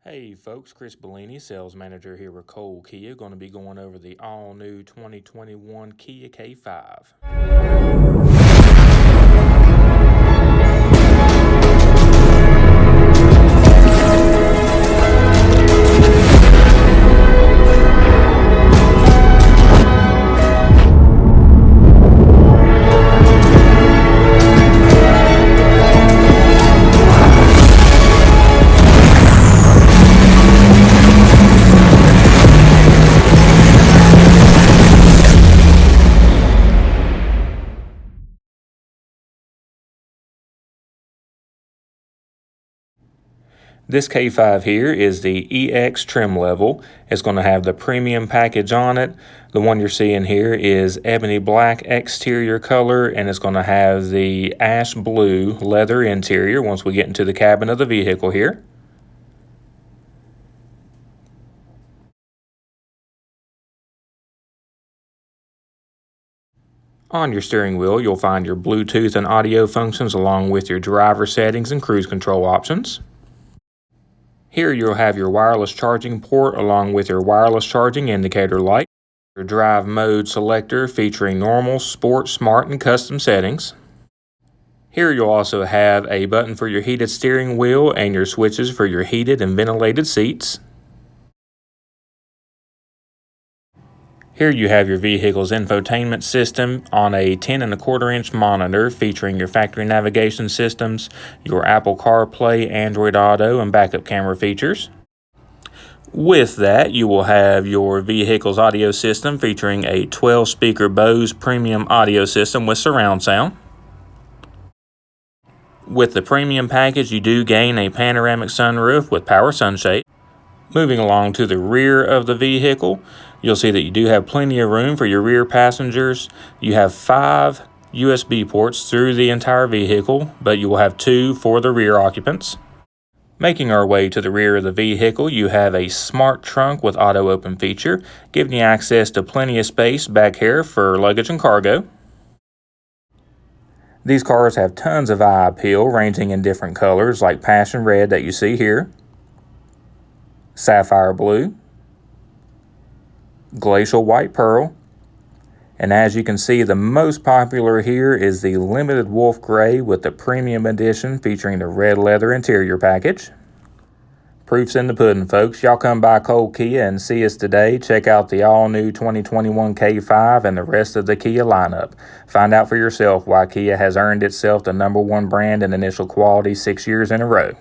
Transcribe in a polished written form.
Hey folks, Chris Bellini, sales manager here with Cole Kia, going to be going over the all-new 2021 Kia K5. This K5 here is the EX trim level. It's going to have the premium package on it. The one you're seeing here is ebony black exterior color, and it's going to have the ash blue leather interior once we get into the cabin of the vehicle here. On your steering wheel, you'll find your Bluetooth and audio functions along with your driver settings and cruise control options. Here you'll have your wireless charging port along with your wireless charging indicator light, your drive mode selector featuring normal, sport, smart, and custom settings. Here you'll also have a button for your heated steering wheel and your switches for your heated and ventilated seats. Here you have your vehicle's infotainment system on a 10.25-inch monitor featuring your factory navigation systems, your Apple CarPlay, Android Auto, and backup camera features. With that, you will have your vehicle's audio system featuring a 12-speaker Bose premium audio system with surround sound. With the premium package, you do gain a panoramic sunroof with power sunshade. Moving along to the rear of the vehicle, you'll see that you do have plenty of room for your rear passengers. You have 5 USB ports through the entire vehicle, but you will have 2 for the rear occupants. Making our way to the rear of the vehicle, you have a smart trunk with auto open feature, giving you access to plenty of space back here for luggage and cargo. These cars have tons of eye appeal, ranging in different colors like passion red that you see here, sapphire blue, glacial white pearl, and as you can see, the most popular here is the limited wolf gray with the premium edition featuring the red leather interior package. Proof's in the pudding, folks. Y'all come by Cole Kia and see us today. Check out the all-new 2021 K5 and the rest of the Kia lineup. Find out for yourself why Kia has earned itself the #1 brand in initial quality 6 years in a row.